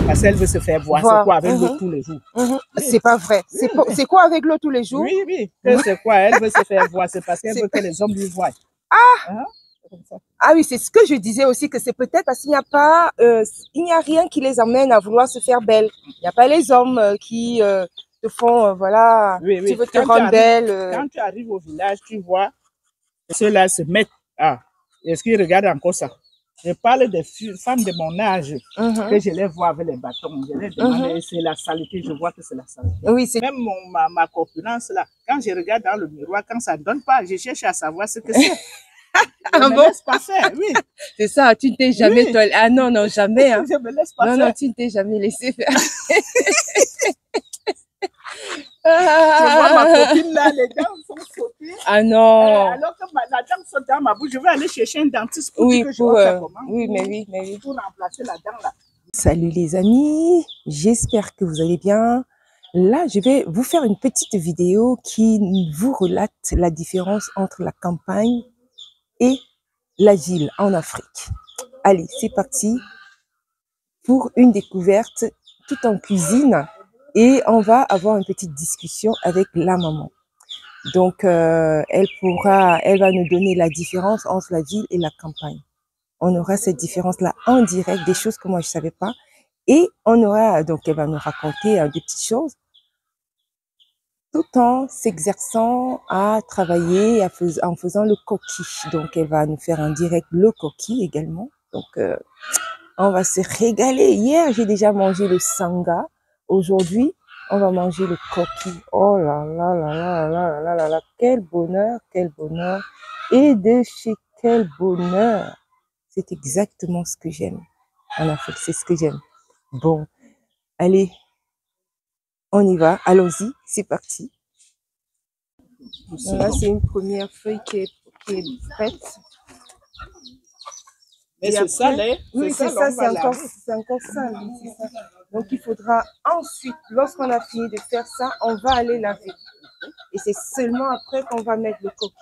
Parce qu'elle veut se faire voir. C'est quoi avec l'eau tous les jours? Oui. C'est pas vrai. C'est quoi avec l'eau tous les jours? Oui, oui. C'est quoi? Elle veut se faire voir. C'est parce qu'elle veut que les hommes lui voient. Ah oui, c'est ce que je disais aussi, que c'est peut-être parce qu'il n'y a pas, il n'y a rien qui les amène à vouloir se faire belle. Il n'y a pas les hommes qui te font, voilà, oui, tu veux te rendre belle. Quand tu arrives au village, tu vois ceux-là se mettent. Ah, est-ce qu'ils regardent encore ça? Je parle des femmes de mon âge que je les vois avec les bâtons. Je les demande, c'est la saleté. Je vois que c'est la saleté. Oui, même ma corpulence, là, quand je regarde dans le miroir, quand ça ne donne pas, je cherche à savoir ce que c'est. Je ne me laisse pas faire, oui. C'est ça, tu ne t'es jamais... Oui. Ah non, non, jamais. Hein. Je me laisse pas faire. Non, tu ne t'es jamais laissé faire. Je vois ma copine là, les dents sont sautées. Ah non. Alors que la dent saute dans ma bouche, je vais aller chercher un dentiste pour dire que je vais faire comment. Oui, mais oui. Pour remplacer la dent là. Salut les amis, j'espère que vous allez bien. Là, je vais vous faire une petite vidéo qui vous relate la différence entre la campagne et la ville en Afrique. Allez, c'est parti pour une découverte tout en cuisine et on va avoir une petite discussion avec la maman. Donc, elle va nous donner la différence entre la ville et la campagne. On aura cette différence-là en direct, des choses que moi je ne savais pas. Et on aura, donc elle va nous raconter des petites choses tout en s'exerçant à travailler, en faisant le coquille. Donc, elle va nous faire en direct le coquille également. Donc, on va se régaler. Hier, j'ai déjà mangé le sanga. Aujourd'hui, on va manger le coquille. Oh là là là là là là là là. Quel bonheur, quel bonheur. Et de chez quel bonheur. C'est exactement ce que j'aime. En Afrique, c'est ce que j'aime. Bon, allez, on y va. Allons-y, c'est parti. Là, c'est une première feuille qui est prête. Mais c'est ça, là. Oui, c'est ça, c'est encore sale. Donc, il faudra ensuite, lorsqu'on a fini de faire ça, on va aller laver. Et c'est seulement après qu'on va mettre le coquille.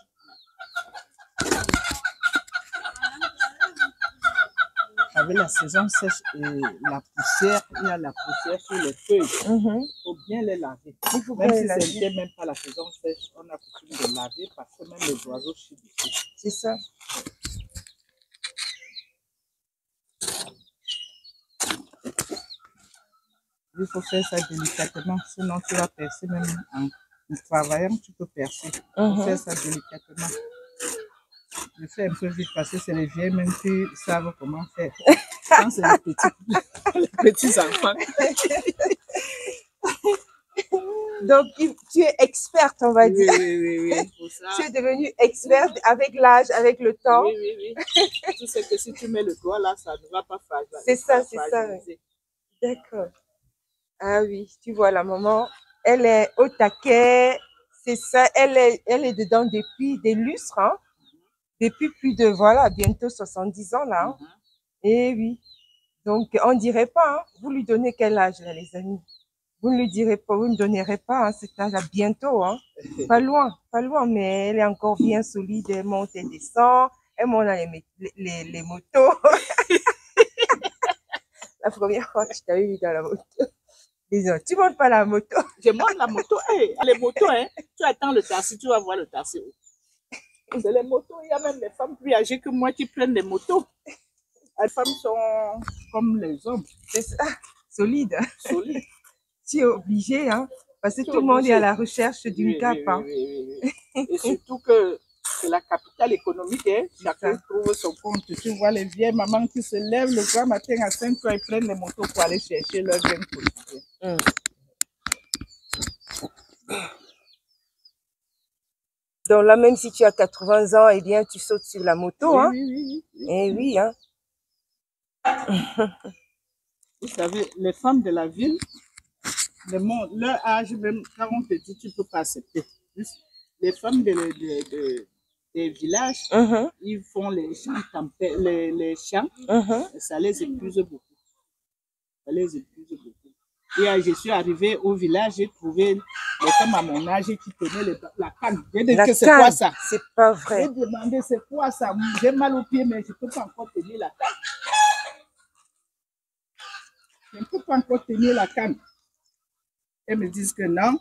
Avec la saison sèche et la poussière, il y a la poussière sur les feuilles. Il faut bien les laver. Même si ce n'était même pas la saison sèche, on a coutume de laver parce que même les oiseaux chient dessus. C'est ça. Il faut faire ça délicatement, sinon tu vas percer même en travaillant, tu peux percer. Il faut faire ça délicatement. Je fais un peu vite parce que c'est les vieilles même qui savent comment faire. Quand c'est les petits enfants. Donc, tu es experte, on va dire. Oui. Pour ça. Tu es devenue experte avec l'âge, avec le temps. Oui. Tu sais que si tu mets le doigt là, ça ne va pas faire. C'est ça. D'accord. Ah oui, tu vois, la maman, elle est au taquet. C'est ça, elle est dedans depuis des lustres, hein. Depuis plus de, voilà, bientôt 70 ans, là. Hein. Et oui. Donc, on ne dirait pas, hein. Vous lui donnez quel âge, là, les amis? Vous ne lui direz pas, vous ne donnerez pas hein, cet âge à bientôt, hein. Pas loin, mais elle est encore bien solide, elle monte et descend, elle monte dans les motos. La première fois que je t'avais vu dans la moto, disons, tu montes pas la moto. Je monte la moto, les motos, hein, tu attends le taxi, tu vas voir le taxi. C'est les motos, il y a même des femmes plus âgées que moi qui prennent les motos. Les femmes sont comme les hommes. C'est ça, solide. Tu es obligé, hein, parce que tout le monde est à la recherche d'une cape. Hein. Oui. Et surtout que c'est la capitale économique, hein. Chacun trouve son compte. Tu vois les vieilles mamans qui se lèvent le grand matin à 5 heures et prennent les motos pour aller chercher leur gain quotidien. Donc là, même si tu as 80 ans, eh bien, tu sautes sur la moto, hein. Oui. Eh oui, hein. Vous savez, les femmes de la ville, leur âge, même quand on te dit, tu ne peux pas accepter. Les femmes des villages, ils font les champs, les champs et ça les épuise beaucoup. Et je suis arrivée au village, j'ai trouvé les femmes à mon âge qui tenaient la canne. J'ai dit que c'est quoi ça? C'est pas vrai. J'ai demandé c'est quoi ça? J'ai mal aux pieds, mais je ne peux pas encore tenir la canne. je ne peux pas encore tenir la canne. Elles me disent que non.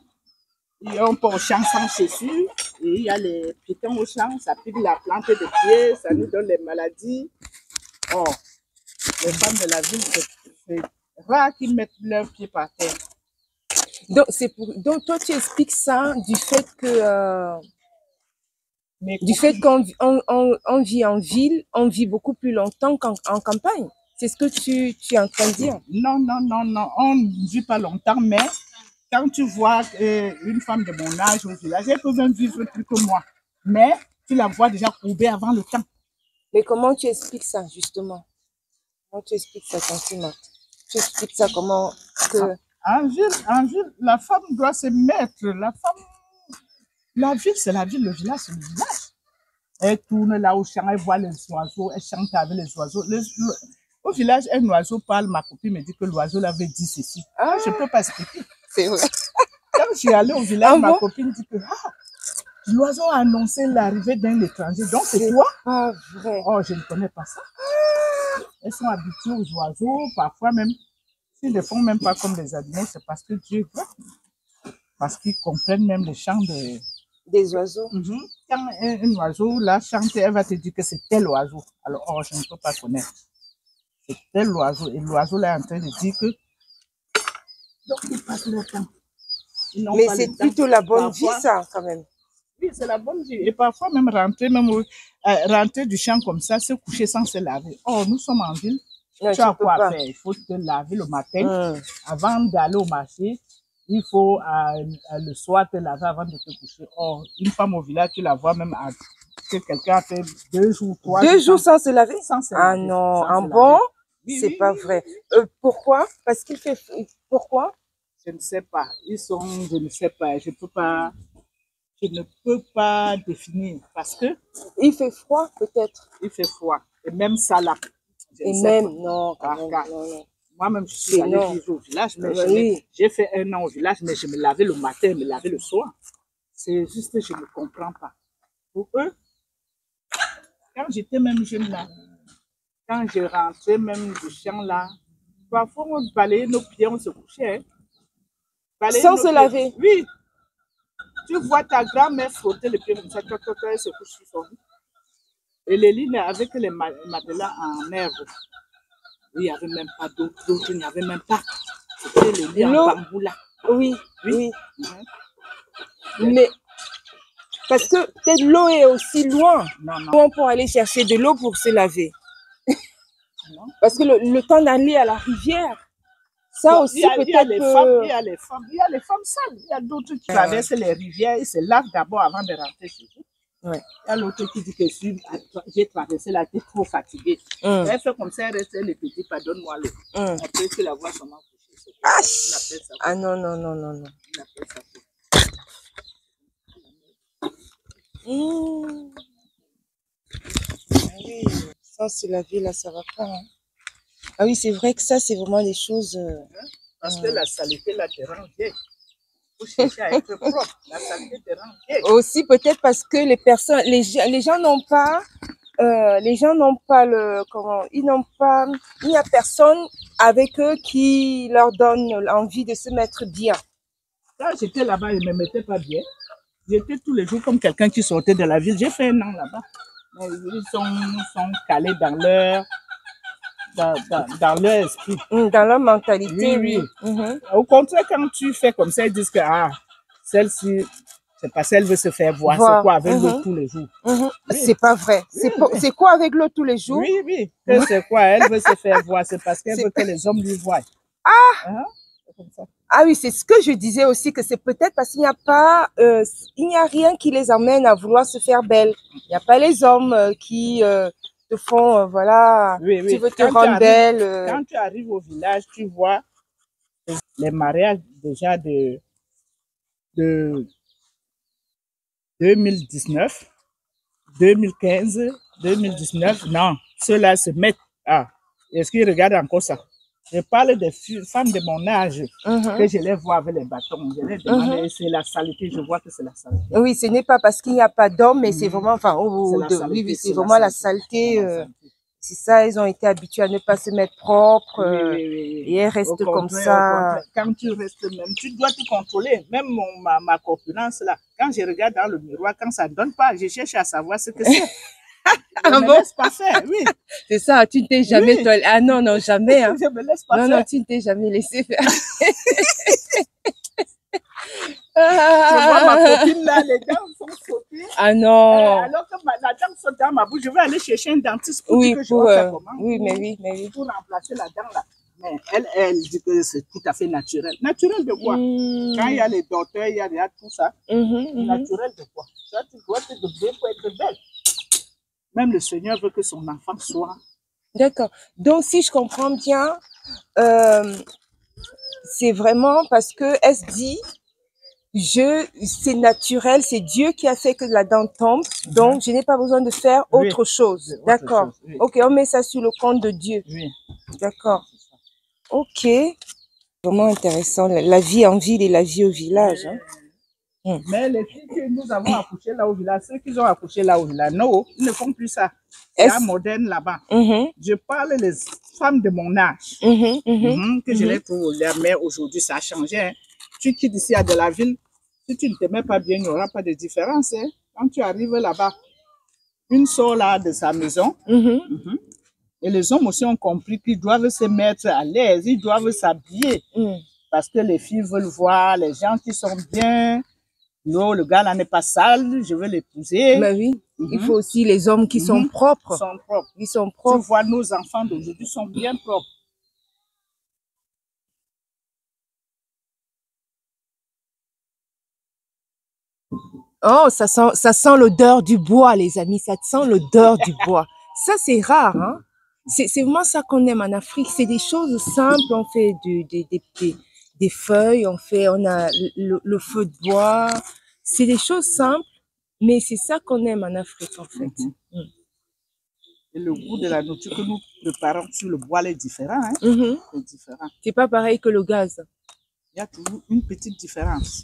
Et on peut au champ sans chaussures. Et il y a les piétons au champ, ça pique la plante de pied, ça nous donne les maladies. Oh, les femmes de la ville, c'est rare qu'ils mettent leurs pieds par terre. Donc toi, tu expliques ça du fait que qu'on on vit en ville, on vit beaucoup plus longtemps qu'en campagne. C'est ce que tu es en train de dire. Non, non, non, non, on ne vit pas longtemps, mais quand tu vois une femme de mon âge au village, elle peut même vivre plus que moi. Mais tu la vois déjà courbée avant le temps. Mais comment tu expliques ça, justement? Comment tu expliques ça, Tanti? Tu expliques ça comment que... En ville, la femme doit se mettre. La ville, c'est la ville, le village, c'est le village. Elle tourne là au champ, elle voit les oiseaux, elle chante avec les oiseaux. Au village, un oiseau parle, ma copine me dit que l'oiseau l'avait dit ceci. Ah, je ne peux pas expliquer. C'est vrai. Quand je suis allée au village, ma copine dit que l'oiseau a annoncé l'arrivée d'un étranger. Donc, c'est toi? Pas vrai. Oh, je ne connais pas ça. Elles sont habituées aux oiseaux, parfois même. S'ils ne font même pas comme les animaux, c'est parce que Dieu veut. Parce qu'ils comprennent même les chants des oiseaux. Quand un oiseau là chante, elle va te dire que c'est tel oiseau. Alors, oh, je ne peux pas connaître. C'est tel oiseau. Et l'oiseau là est en train de dire que. Donc, ils passent leur temps. Mais c'est plutôt la bonne vie, ça, quand même. Oui, c'est la bonne vie. Et parfois, même rentrer du champ comme ça, se coucher sans se laver. Oh, nous sommes en ville. Non, tu as quoi faire? Il faut te laver le matin avant d'aller au marché. Il faut le soir te laver avant de te coucher. Or, une femme au village, tu la vois même que quelqu'un a fait 2 jours, 3 jours. 2 jours sans se laver? Sans se laver. Ah non, en bon? Oui, c'est pas vrai. Pourquoi? Parce qu'il fait... Pourquoi? Je ne sais pas. Je ne sais pas. Je ne peux pas définir parce que... Il fait froid, peut-être. Il fait froid. Et même ça là. Et même, non, non. Moi-même, je suis allée vivre au village, mais j'ai fait 1 an au village, mais je me lavais le matin, je me lavais le soir. C'est juste que je ne comprends pas. Pour eux, quand j'étais même jeune là, quand je rentrais même du champ là, parfois on balayait nos pieds, on se couchait. Hein. Sans se laver? Oui. Tu vois ta grand-mère frotter les pieds comme ça, elle se couche sur son lit. Et les lits avec les matelas en herbe. Il n'y avait même pas d'eau, il n'y avait même pas. C'était les lits en bambou là. Oui. Mais parce que peut-être l'eau est aussi loin. Non. Pour aller chercher de l'eau pour se laver. Non. Parce que le temps d'aller à la rivière, ça aussi peut-être... Il y a les femmes sales. Il y a d'autres qui traversent les rivières et se lavent d'abord avant de rentrer chez eux. Ouais. Il y a l'autre qui dit que j'ai traversé là, j'étais trop fatiguée. Elle fait comme ça, elle reste les petits, pardonne-moi l'eau. Après, tu la vois seulement coucher. Ah non. On appelle ça. Ah oui, ça c'est la vie là, ça va pas. Hein. Ah oui, c'est vrai que ça, c'est vraiment des choses... Parce que la saleté là te rend vieille. Faut chercher à être propre. La saleté te rend vieille. Aussi peut-être parce que les gens n'ont pas... il n'y a personne avec eux qui leur donne l'envie de se mettre bien. Quand j'étais là-bas, je ne me mettais pas bien. J'étais tous les jours comme quelqu'un qui sortait de la ville. J'ai fait 1 an là-bas. Ils sont calés dans leur esprit. Dans leur mentalité, oui. Au contraire, quand tu fais comme ça, ils disent que celle-ci, c'est parce qu'elle veut se faire voir. C'est quoi avec l'eau tous les jours? Oui. C'est pas vrai. C'est quoi avec l'eau tous les jours? Oui. C'est quoi? Elle veut se faire voir. C'est parce qu'elle veut que les hommes lui voient. Comme ça. Ah oui, c'est ce que je disais aussi, que c'est peut-être parce qu'il n'y a pas, il n'y a rien qui les amène à vouloir se faire belle. Il n'y a pas les hommes qui te font, voilà, tu veux te rendre belle. Quand tu arrives au village, tu vois les mariages déjà de 2019, 2015, 2019. Non, ceux-là se mettent. Est-ce qu'ils regardent encore ça? Je parle des femmes de mon âge que je les vois avec les bâtons. Je les demande, c'est la saleté. Je vois que c'est la saleté. Oui, ce n'est pas parce qu'il n'y a pas d'hommes, mais c'est vraiment, c'est vraiment la saleté. C'est ça, ils ont été habitués à ne pas se mettre propre. Oui. Et elles restent comme Au ça. quand tu restes même, tu dois te contrôler. Même ma corpulence là, quand je regarde dans le miroir, quand ça ne donne pas, je cherche à savoir ce que c'est. Je Ah me bon? laisse pas faire, oui. C'est ça, tu ne t'es jamais... Oui. Ah non, non, jamais. Hein. Je me laisse pas Non, faire. non, tu ne t'es jamais laissé faire. Je vois ma copine là, les dents sont sautées. Ah non. Alors que la dent saute dans ma bouche, je vais aller chercher un dentiste pour Oui, dire que je vais faire comment. oui, mais oui, mais oui. Pour remplacer la dent là. Mais elle dit que c'est tout à fait naturel. Naturel de quoi? Quand il y a les docteurs, il y a tout ça. Naturel de quoi? Ça, tu dois te donner pour être belle. Même le Seigneur veut que son enfant soit. D'accord. Donc, si je comprends bien, c'est vraiment parce que elle se dit, c'est naturel, c'est Dieu qui a fait que la dent tombe, donc je n'ai pas besoin de faire autre chose. D'accord. Oui. Ok, on met ça sur le compte de Dieu. Oui. D'accord. Ok. Vraiment intéressant, la vie en ville et la vie au village. Hein. Mais les filles que nous avons accouchées là au village, ceux qui ont accouché là au village, non, ils ne font plus ça. C'est un moderne là-bas. Je parle des femmes de mon âge, que je les trouve au village, mais aujourd'hui ça a changé. Hein. Tu quittes ici à de la ville, si tu ne te mets pas bien, il n'y aura pas de différence. Hein. Quand tu arrives là-bas, une sort là de sa maison, et les hommes aussi ont compris qu'ils doivent se mettre à l'aise, ils doivent s'habiller, parce que les filles veulent voir les gens qui sont bien. Non, le gars là n'est pas sale, je veux l'épouser. Mais oui, il faut aussi les hommes qui sont propres. Ils sont propres. Tu vois, nos enfants d'aujourd'hui sont bien propres. Oh, ça sent l'odeur du bois, les amis. Ça sent l'odeur du bois. Ça, c'est rare, hein. C'est vraiment ça qu'on aime en Afrique. C'est des choses simples. On fait des feuilles, on a le feu de bois. C'est des choses simples, mais c'est ça qu'on aime en Afrique, en fait. Et le goût de la nourriture que nous préparons sur le bois est différent. Hein? C'est différent. C'est pas pareil que le gaz. Il y a toujours une petite différence.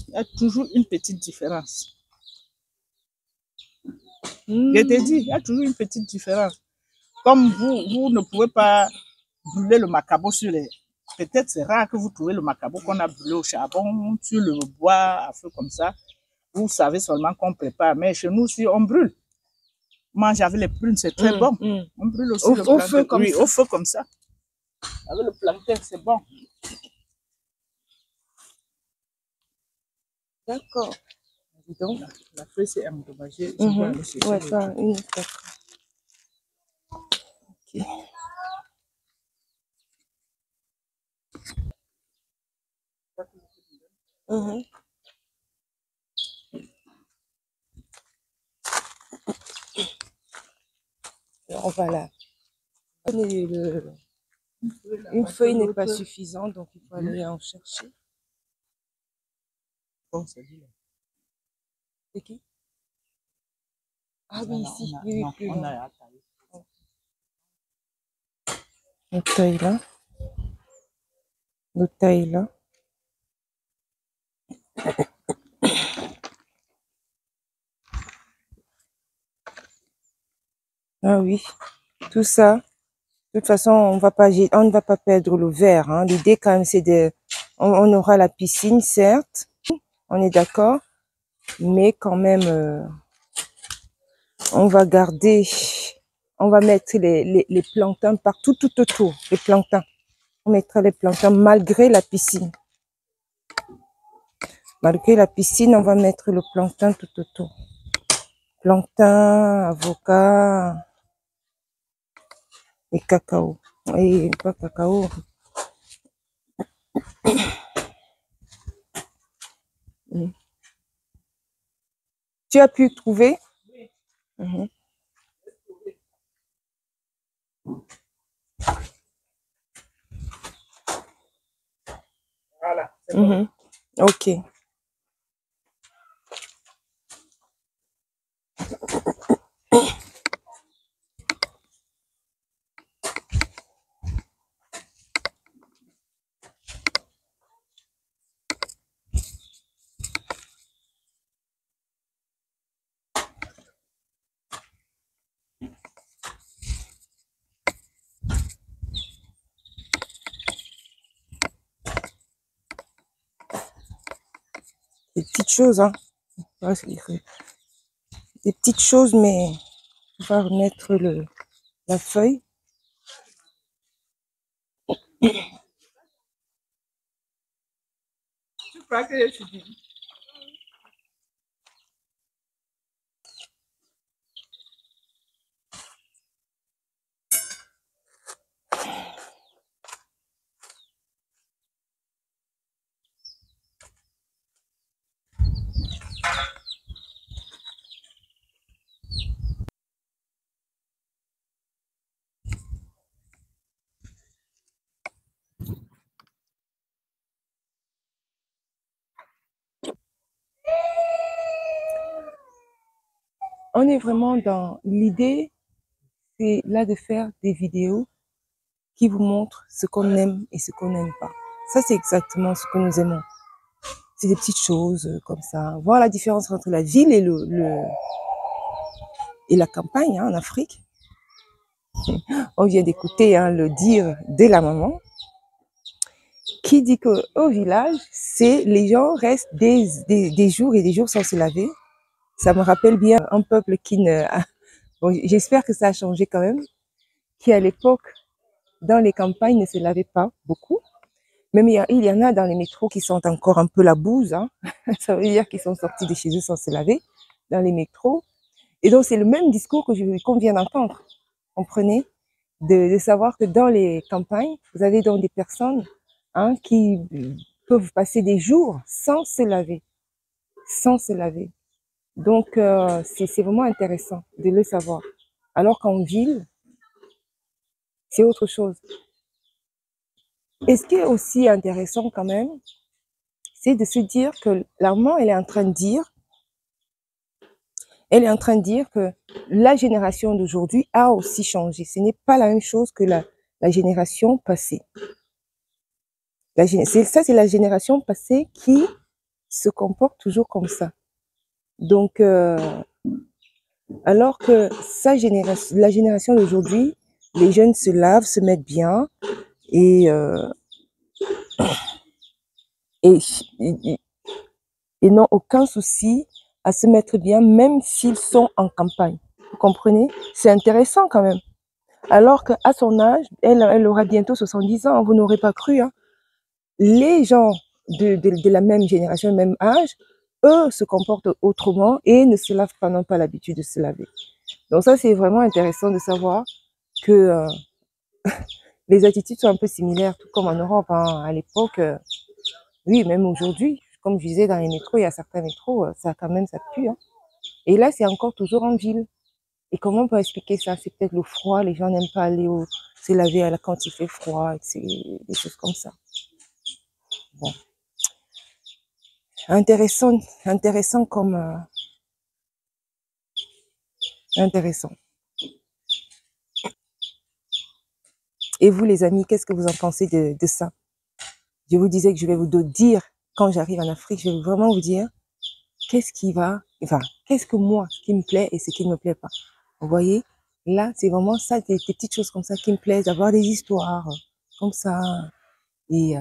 Il y a toujours une petite différence. Je t'ai dit, il y a toujours une petite différence. Comme vous ne pouvez pas brûler le macabo sur les... Peut-être c'est rare que vous trouvez le macabo qu'on a brûlé au charbon, sur le bois, à feu comme ça. Vous savez seulement qu'on prépare. Mais chez nous, si on brûle, mange avec les prunes, c'est très bon. On brûle aussi le plantain. Feu comme ça. Au feu comme ça. Avec le plantain, c'est bon. D'accord. Donc, la feuille s'est endommagée. Je vais aller chercher. Ouais, ça, ok. Alors voilà. Une feuille n'est pas suffisante, donc il faut aller en chercher. Bon, c'est lui là. C'est qui? Ah oui, ici. Oui, plus on a une taille là. L'autre taille là. Ah oui, tout ça. De toute façon, on ne va pas perdre le verre. Hein. L'idée quand même, c'est on aura la piscine, certes, on est d'accord, mais quand même, on va mettre les plantains partout, tout autour, les plantains. On mettra les plantains malgré la piscine. Malgré la piscine, on va mettre le plantain tout autour. Plantain, avocat et cacao. Et pas cacao. Tu as pu trouver? Oui. Voilà, c'est bon. Ok. Des petites choses, hein. Ouais, des petites choses, mais on va remettre la feuille. Tu crois que je suis dit? On est vraiment dans l'idée, c'est là de faire des vidéos qui vous montrent ce qu'on aime et ce qu'on n'aime pas. Ça, c'est exactement ce que nous aimons. C'est des petites choses comme ça. Voir la différence entre la ville et et la campagne, hein, en Afrique. On vient d'écouter, hein, le dire de la maman qui dit que au village, c'est les gens restent des jours et des jours sans se laver. Ça me rappelle bien un peuple qui ne... Bon, j'espère que ça a changé quand même, qui à l'époque, dans les campagnes, ne se lavait pas beaucoup. Même il y en a dans les métros qui sentent encore un peu la bouse. Hein. Ça veut dire qu'ils sont sortis de chez eux sans se laver dans les métros. Et donc, c'est le même discours qu'on vient d'entendre. Comprenez? De savoir que dans les campagnes, vous avez donc des personnes, hein, qui peuvent passer des jours sans se laver. Sans se laver. Donc, c'est vraiment intéressant de le savoir. Alors qu'en ville, c'est autre chose. Et ce qui est aussi intéressant quand même, c'est de se dire que la maman, elle est en train de dire que la génération d'aujourd'hui a aussi changé. Ce n'est pas la même chose que la génération passée. C'est la génération passée qui se comporte toujours comme ça. Donc, alors que la génération d'aujourd'hui, les jeunes se lavent, se mettent bien et, et, et, et n'ont aucun souci à se mettre bien, même s'ils sont en campagne. Vous comprenez? C'est intéressant quand même. Alors qu'à son âge, elle aura bientôt 70 ans, vous n'aurez pas cru. Hein. Les gens de la même génération, même âge, eux se comportent autrement et ne se lavent pas, n'ont pas l'habitude de se laver. Donc ça, c'est vraiment intéressant de savoir que les attitudes sont un peu similaires, tout comme en Europe. Hein. À l'époque, oui, même aujourd'hui, comme je disais, dans les métros, il y a certains métros, ça quand même, ça pue. Hein. Et là, c'est encore toujours en ville. Et comment on peut expliquer ça? C'est peut-être le froid, les gens n'aiment pas aller se laver quand il fait froid, et des choses comme ça. Bon. Intéressant comme... intéressant. Et vous, les amis, qu'est-ce que vous en pensez de ça? Je vous disais que je vais vous dire, quand j'arrive en Afrique, je vais vraiment vous dire qu'est-ce qui va, enfin, qu'est-ce que moi, ce qui me plaît et ce qui ne me plaît pas. Vous voyez? Là, c'est vraiment ça, des petites choses comme ça qui me plaisent, d'avoir des histoires comme ça. Et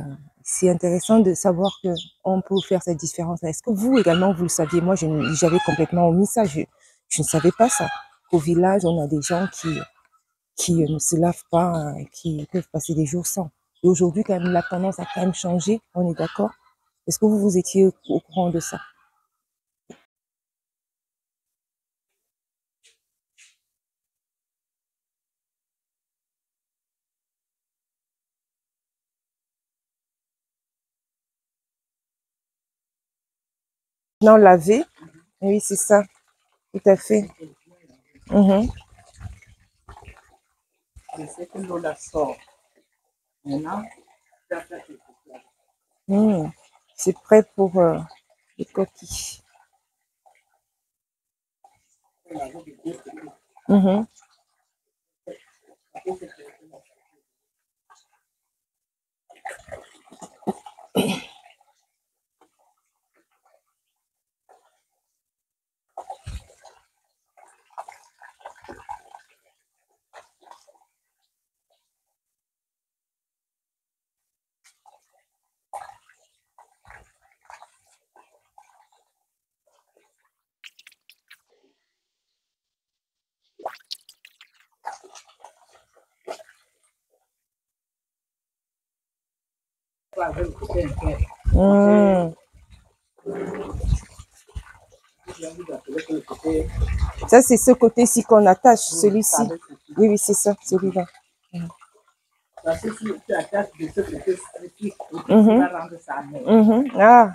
c'est intéressant de savoir qu'on peut faire cette différence. Est-ce que vous également, vous le saviez? Moi, j'avais complètement omis ça. Je ne savais pas ça. Au village, on a des gens qui ne se lavent pas, qui peuvent passer des jours sans. Et aujourd'hui, quand même, la tendance a quand même changé. On est d'accord? Est-ce que vous étiez au courant de ça? Non, laver. Oui, c'est ça. Tout à fait. Mhm. Je sais que l'eau la sort. Maintenant, tu vas faire quelque chose. C'est prêt pour les coquilles. Mhm. toi avec le côté interne. Ça, c'est ce côté-ci qu'on attache, celui-ci. Oui, oui, c'est ça, celui-là. Parce que si tu attaches de ce côté-ci, tu vas rendre ça net. Ah.